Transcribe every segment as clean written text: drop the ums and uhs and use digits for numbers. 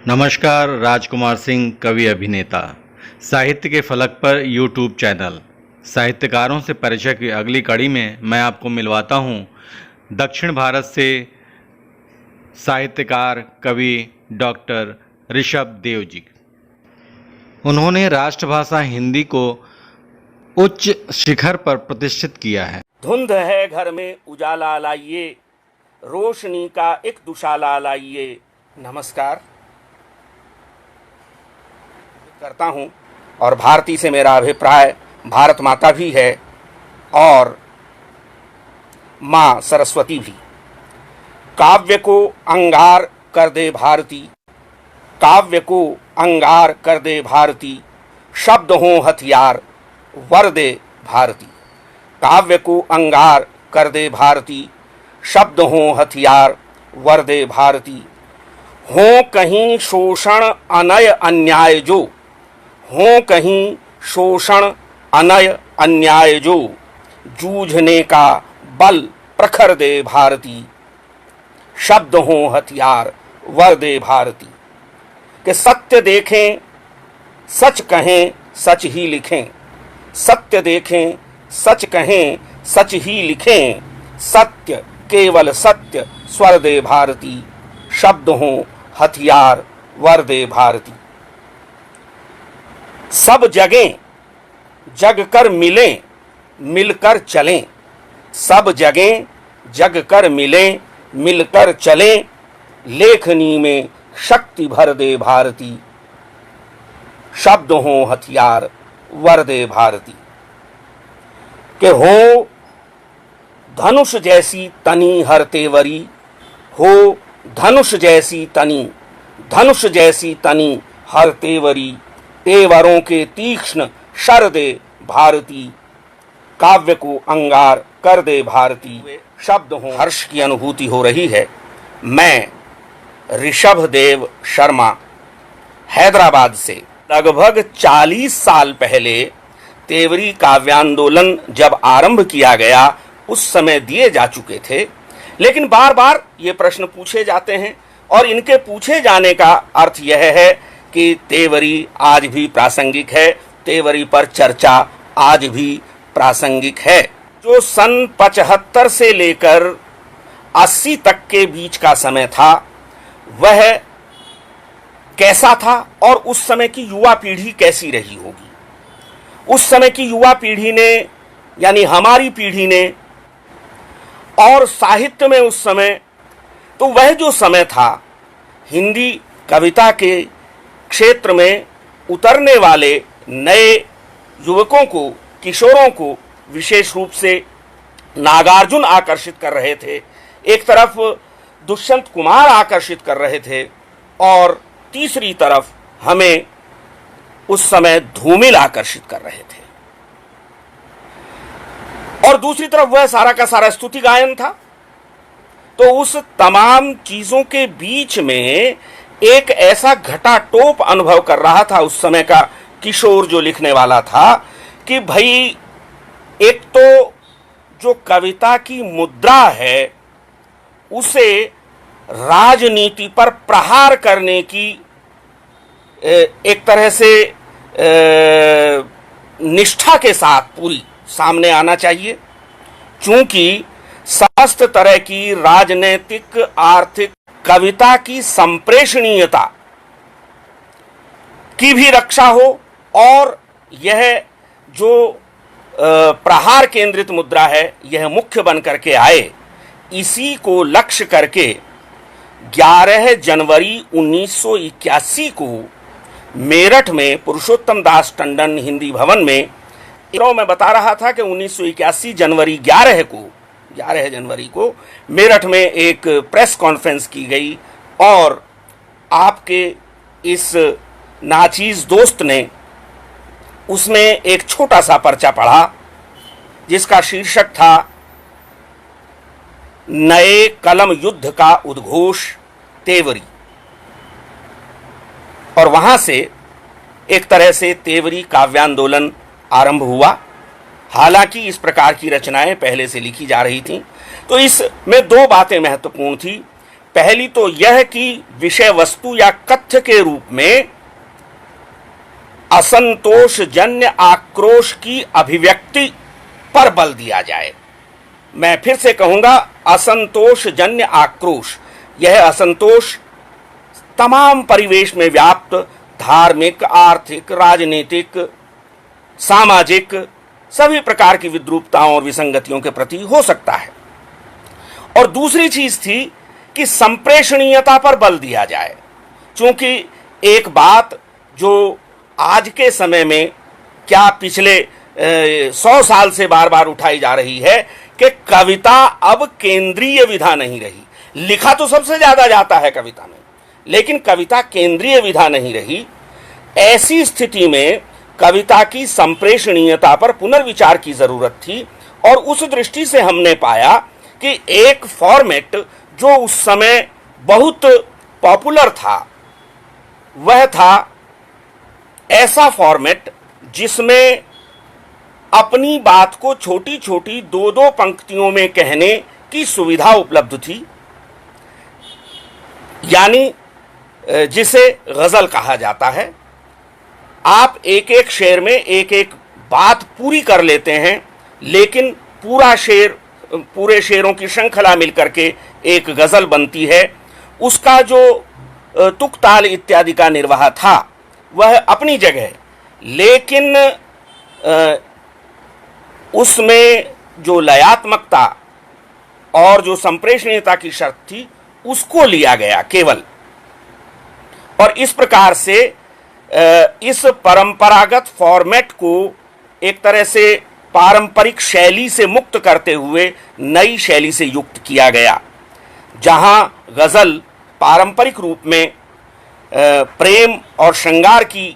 नमस्कार, राजकुमार सिंह कवि अभिनेता। साहित्य के फलक पर यूट्यूब चैनल साहित्यकारों से परिचय की अगली कड़ी में मैं आपको मिलवाता हूं दक्षिण भारत से साहित्यकार कवि डॉक्टर ऋषभ देव जी। उन्होंने राष्ट्रभाषा हिंदी को उच्च शिखर पर प्रतिष्ठित किया है। धुंध है घर में उजाला लाइए, रोशनी का एक दुशाला लाइए। नमस्कार करता हूं और भारती से मेरा अभिप्राय भारत माता भी है और मां सरस्वती भी। काव्य को अंगार कर दे भारती, काव्य को अंगार कर दे भारती, शब्द हों हथियार वर दे भारती। काव्य को अंगार कर दे भारती, शब्द हों हथियार वर दे भारती। हों कहीं शोषण अनय अन्याय जो, हों कहीं शोषण अनय अन्याय जो, जूझने का बल प्रखर दे भारती। शब्द हों हथियार वर दे भारती। कि सत्य देखें सच कहें सच ही लिखें, सत्य देखें सच कहें सच ही लिखें, सत्य केवल सत्य स्वर दे भारती। शब्द हों हथियार वर दे भारती। सब जगें जग कर मिलें मिलकर चलें, सब जगें जग कर मिलें मिलकर चलें, लेखनी में शक्ति भर दे भारती। शब्द हों हथियार वर दे भारती। कि हो धनुष जैसी तनी हर तेवरी, हो धनुष जैसी तनी, धनुष जैसी तनी हर तेवरी, तेवरों के तीक्ष्ण शर दे भारती। काव्य को अंगार कर दे भारती। शब्द हों हर्ष की अनुभूति हो रही है। मैं ऋषभ देव शर्मा हैदराबाद से लगभग 40 साल पहले तेवरी काव्यांदोलन जब आरंभ किया गया उस समय दिए जा चुके थे, लेकिन बार बार ये प्रश्न पूछे जाते हैं और इनके पूछे जाने का अर्थ यह है कि तेवरी आज भी प्रासंगिक है, तेवरी पर चर्चा आज भी प्रासंगिक है। जो सन 75 से लेकर 80 तक के बीच का समय था वह कैसा था और उस समय की युवा पीढ़ी कैसी रही होगी। उस समय की युवा पीढ़ी ने यानी हमारी पीढ़ी ने और साहित्य में उस समय तो वह जो समय था हिंदी कविता के क्षेत्र में उतरने वाले नए युवकों को, किशोरों को विशेष रूप से नागार्जुन आकर्षित कर रहे थे, एक तरफ दुष्यंत कुमार आकर्षित कर रहे थे और तीसरी तरफ हमें उस समय धूमिल आकर्षित कर रहे थे और दूसरी तरफ वह सारा का सारा स्तुति गायन था। तो उस तमाम चीजों के बीच में एक ऐसा घटाटोप अनुभव कर रहा था उस समय का किशोर जो लिखने वाला था कि भाई एक तो जो कविता की मुद्रा है उसे राजनीति पर प्रहार करने की एक तरह से निष्ठा के साथ पूरी सामने आना चाहिए, चूंकि समस्त तरह की राजनीतिक आर्थिक कविता की संप्रेषणीयता की भी रक्षा हो और यह जो प्रहार केंद्रित मुद्रा है यह मुख्य बन करके आए। इसी को लक्ष्य करके 11 जनवरी 1981 को मेरठ में पुरुषोत्तम दास टंडन हिंदी भवन में मैं बता रहा था कि 1981 जनवरी 11 जनवरी को मेरठ में एक प्रेस कॉन्फ्रेंस की गई और आपके इस नाचीज दोस्त ने उसमें एक छोटा सा पर्चा पढ़ा जिसका शीर्षक था नए कलम युद्ध का उद्घोष तेवरी। और वहां से एक तरह से तेवरी काव्यांदोलन आरंभ हुआ। हालांकि इस प्रकार की रचनाएं पहले से लिखी जा रही थीं। तो इसमें दो बातें महत्वपूर्ण थी। पहली तो यह कि विषय वस्तु या कथ्य के रूप में असंतोषजन्य आक्रोश की अभिव्यक्ति पर बल दिया जाए। मैं फिर से कहूंगा, असंतोषजन्य आक्रोश। यह असंतोष तमाम परिवेश में व्याप्त धार्मिक, आर्थिक, राजनीतिक, सामाजिक सभी प्रकार की विद्रूपताओं और विसंगतियों के प्रति हो सकता है। और दूसरी चीज थी कि संप्रेषणीयता पर बल दिया जाए, क्योंकि एक बात जो आज के समय में क्या पिछले 100 साल से बार बार उठाई जा रही है कि कविता अब केंद्रीय विधा नहीं रही। लिखा तो सबसे ज्यादा जाता है कविता में, लेकिन कविता केंद्रीय विधा नहीं रही। ऐसी स्थिति में कविता की संप्रेषणीयता पर पुनर्विचार की जरूरत थी, और उस दृष्टि से हमने पाया कि एक फॉर्मेट जो उस समय बहुत पॉपुलर था, वह था ऐसा फॉर्मेट जिसमें अपनी बात को छोटी छोटी 2-2 पंक्तियों में कहने की सुविधा उपलब्ध थी, यानी जिसे गजल कहा जाता है। आप एक एक शेर में एक एक बात पूरी कर लेते हैं, लेकिन पूरा शेर, पूरे शेरों की श्रृंखला मिलकर के एक गजल बनती है। उसका जो तुक ताल इत्यादि का निर्वाह था वह अपनी जगह, लेकिन उसमें जो लयात्मकता और जो संप्रेषणीयता की शर्त थी उसको लिया गया केवल। और इस प्रकार से इस परंपरागत फॉर्मेट को एक तरह से पारंपरिक शैली से मुक्त करते हुए नई शैली से युक्त किया गया, जहां गजल पारंपरिक रूप में प्रेम और श्रृंगार की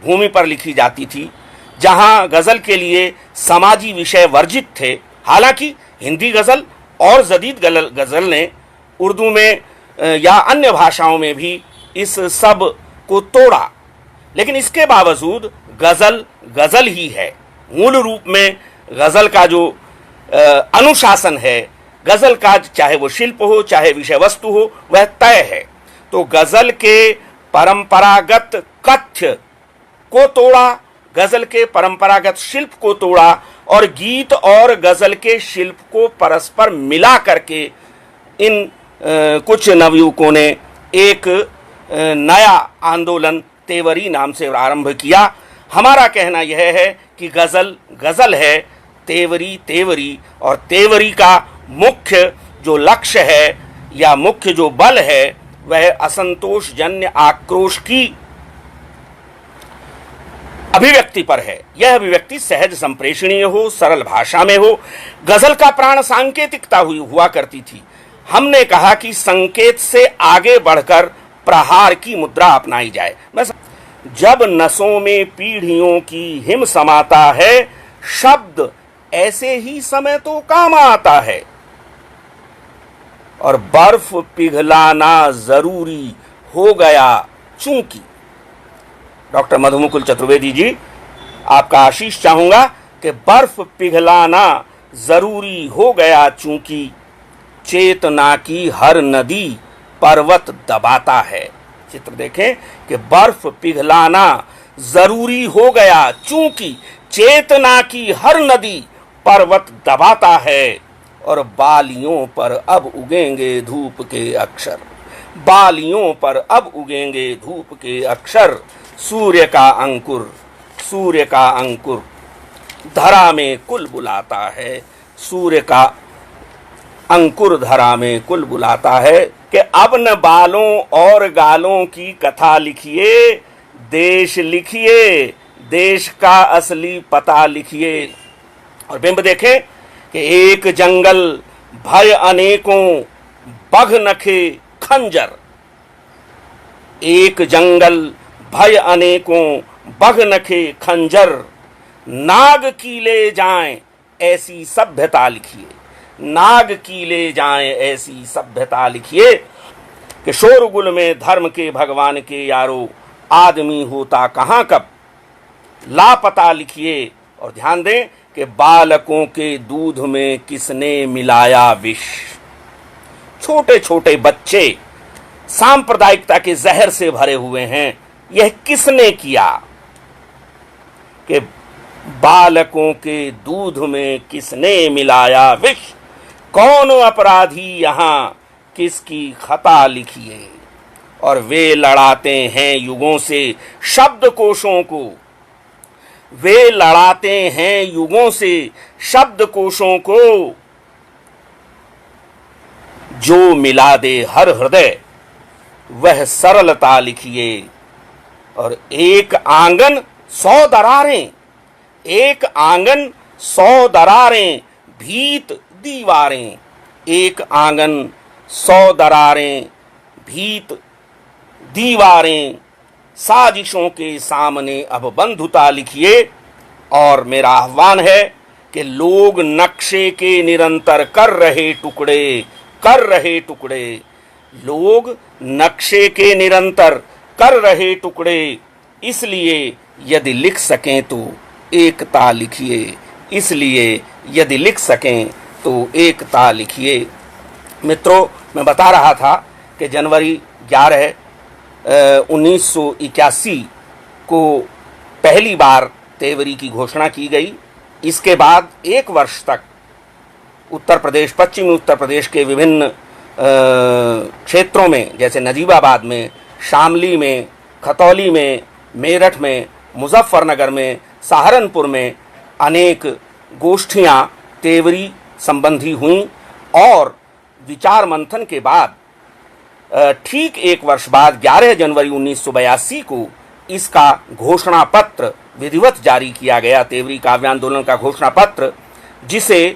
भूमि पर लिखी जाती थी, जहां गजल के लिए समाजी विषय वर्जित थे। हालांकि हिंदी गजल और जदीद गजल ने उर्दू में या अन्य भाषाओं में भी इस सब को तोड़ा, लेकिन इसके बावजूद गजल गजल ही है। मूल रूप में गजल का जो अनुशासन है, गजल का चाहे वो शिल्प हो चाहे विषय वस्तु हो, वह तय है। तो गजल के परंपरागत कथ्य को तोड़ा, गजल के परंपरागत शिल्प को तोड़ा, और गीत और गजल के शिल्प को परस्पर मिला करके इन कुछ नवयुवकों ने एक नया आंदोलन तेवरी नाम से आरंभ किया। हमारा कहना यह है कि गजल गजल है, तेवरी तेवरी, और तेवरी का मुख्य जो लक्ष्य है या मुख्य जो बल है वह असंतोषजन्य आक्रोश की अभिव्यक्ति पर है। यह अभिव्यक्ति सहज संप्रेषणीय हो, सरल भाषा में हो। गजल का प्राण सांकेतिकता हुआ करती थी। हमने कहा कि संकेत से आगे बढ़कर प्रहार की मुद्रा अपनाई जाए। जब नसों में पीढ़ियों की हिम समाता है, शब्द ऐसे ही समय तो काम आता है, और बर्फ पिघलाना जरूरी हो गया चूंकि। डॉक्टर मधुमुकुल चतुर्वेदी जी, आपका आशीष चाहूंगा कि बर्फ पिघलाना जरूरी हो गया चूंकि, चेतना की हर नदी पर्वत दबाता है। चित्र देखें कि बर्फ पिघलाना जरूरी हो गया चूंकि, चेतना की हर नदी पर्वत दबाता है, और बालियों पर अब उगेंगे धूप के अक्षर। बालियों पर अब उगेंगे धूप के अक्षर, सूर्य का अंकुर, सूर्य का अंकुर धरा में कुल बुलाता है। सूर्य का अंकुर धरा में कुल बुलाता है कि अब न बालों और गालों की कथा लिखिए, देश लिखिए, देश का असली पता लिखिए। और बिंब देखें कि एक जंगल भय अनेकों, बघ नखे खंजर। एक जंगल भय अनेकों, बघ नखे खंजर, नाग की ले जाएं ऐसी सभ्यता लिखिए। नाग की ले जाएं ऐसी सभ्यता लिखिए कि शोरगुल में धर्म के भगवान के यारो, आदमी होता कहाँ कब लापता लिखिए। और ध्यान दें कि बालकों के दूध में किसने मिलाया विष। छोटे छोटे बच्चे सांप्रदायिकता के जहर से भरे हुए हैं। यह किसने किया? कि बालकों के दूध में किसने मिलाया विष, कौन अपराधी यहाँ किसकी खता लिखिए। और वे लड़ाते हैं युगों से शब्दकोशों को, वे लड़ाते हैं युगों से शब्दकोशों को, जो मिला दे हर हृदय वह सरलता लिखिए। और एक आंगन 100 दरारें, एक आंगन 100 दरारें, भीत दीवारें, एक आंगन 100 दरारें, भीत दीवारें, साजिशों के सामने अब बंधुता लिखिए। और मेरा आह्वान है कि लोग नक्शे के निरंतर कर रहे टुकड़े, कर रहे टुकड़े, लोग नक्शे के निरंतर कर रहे टुकड़े, इसलिए यदि लिख सकें तो एकता लिखिए, इसलिए यदि लिख सकें तो एकता लिखिए। मित्रों, मैं बता रहा था कि जनवरी 11 1981 को पहली बार तेवरी की घोषणा की गई। इसके बाद एक वर्ष तक उत्तर प्रदेश, पश्चिमी उत्तर प्रदेश के विभिन्न क्षेत्रों में, जैसे नजीबाबाद में, शामली में, खतौली में, मेरठ में, मुजफ्फरनगर में, सहारनपुर में अनेक गोष्ठियां तेवरी संबंधी हुईं। और विचार मंथन के बाद ठीक एक वर्ष बाद 11 जनवरी 1982 को इसका घोषणा पत्र विधिवत जारी किया गया, तेवरी काव्य आंदोलन का घोषणा पत्र, जिसे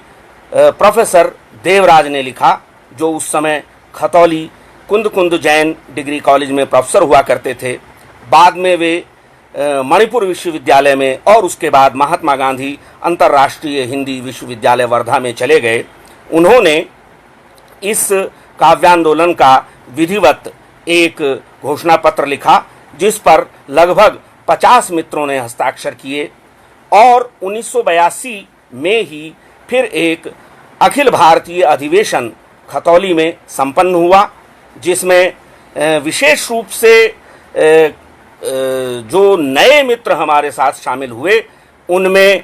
प्रोफेसर देवराज ने लिखा, जो उस समय खतौली कुंद कुंद जैन डिग्री कॉलेज में प्रोफेसर हुआ करते थे। बाद में वे मणिपुर विश्वविद्यालय में और उसके बाद महात्मा गांधी अंतर्राष्ट्रीय हिंदी विश्वविद्यालय वर्धा में चले गए। उन्होंने इस काव्यांदोलन का विधिवत एक घोषणा पत्र लिखा, जिस पर लगभग 50 मित्रों ने हस्ताक्षर किए। और 1982 में ही फिर एक अखिल भारतीय अधिवेशन खतौली में संपन्न हुआ, जिसमें विशेष रूप से जो नए मित्र हमारे साथ शामिल हुए, उनमें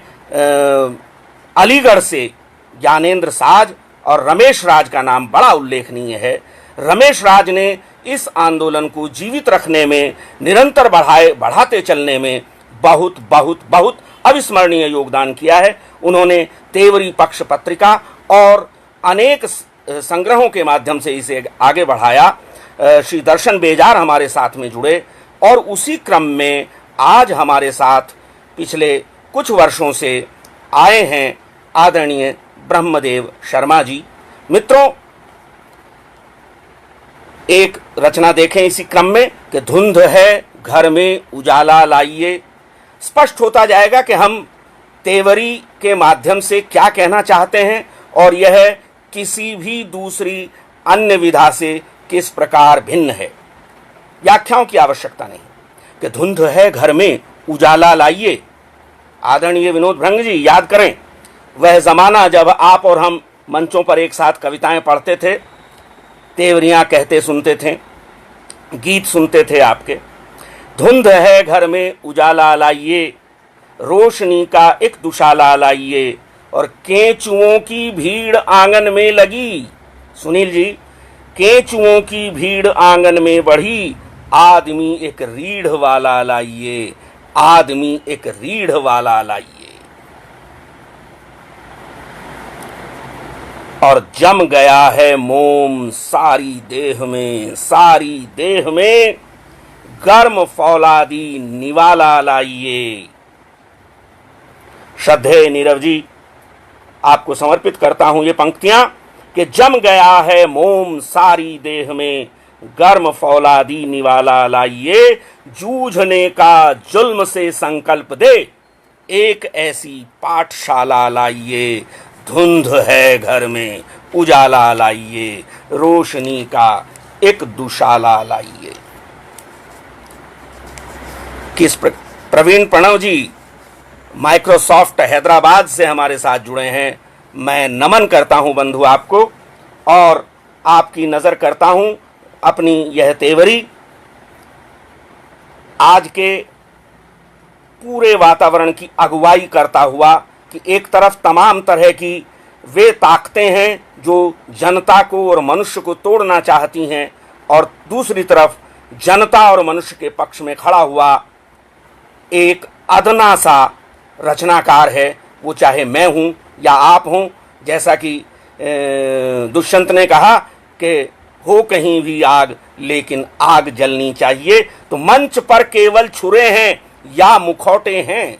अलीगढ़ से ज्ञानेंद्र साज और रमेश राज का नाम बड़ा उल्लेखनीय है। रमेश राज ने इस आंदोलन को जीवित रखने में, निरंतर बढ़ाते चलने में बहुत बहुत बहुत अविस्मरणीय योगदान किया है। उन्होंने तेवरी पक्ष पत्रिका और अनेक संग्रहों के माध्यम से इसे आगे बढ़ाया। श्री दर्शन बेजार हमारे साथ में जुड़े और उसी क्रम में आज हमारे साथ पिछले कुछ वर्षों से आए हैं आदरणीय ब्रह्मदेव शर्मा जी। मित्रों, एक रचना देखें इसी क्रम में कि धुंध है घर में उजाला लाइए। स्पष्ट होता जाएगा कि हम तेवरी के माध्यम से क्या कहना चाहते हैं और यह किसी भी दूसरी अन्य विधा से किस प्रकार भिन्न है। व्याख्याओं की आवश्यकता नहीं कि धुंध है घर में उजाला लाइए। आदरणीय विनोद भृंग जी याद करें वह जमाना जब आप और हम मंचों पर एक साथ कविताएं पढ़ते थे, तेवरियां कहते सुनते थे, गीत सुनते थे आपके। धुंध है घर में उजाला लाइए, रोशनी का एक दुशाला लाइए, और केंचुओं की भीड़ आंगन में लगी। सुनील जी, केंचुओं की भीड़ आंगन में बढ़ी, आदमी एक रीढ़ वाला लाइए, आदमी एक रीढ़ वाला लाइए। और जम गया है मोम सारी देह में, सारी देह में, गर्म फौलादी निवाला लाइए। श्रद्धेय नीरव जी, आपको समर्पित करता हूं ये पंक्तियां कि जम गया है मोम सारी देह में, गर्म फौलादी निवाला लाइए। जूझने का जुल्म से संकल्प दे, एक ऐसी पाठशाला लाइए। धुंध है घर में उजाला लाइए, रोशनी का एक दुशाला लाइए। प्रवीण प्रणव जी माइक्रोसॉफ्ट हैदराबाद से हमारे साथ जुड़े हैं। मैं नमन करता हूं बंधु आपको। और आपकी नज़र करता हूँ अपनी यह तेवरी। आज के पूरे वातावरण की अगुवाई करता हुआ कि एक तरफ तमाम तरह की वे ताकतें हैं जो जनता को और मनुष्य को तोड़ना चाहती हैं, और दूसरी तरफ जनता और मनुष्य के पक्ष में खड़ा हुआ एक अदना सा रचनाकार है, वो चाहे मैं हूँ या आप हों। जैसा कि दुष्यंत ने कहा कि हो कहीं भी आग लेकिन आग जलनी चाहिए। तो मंच पर केवल छुरे हैं या मुखौटे हैं,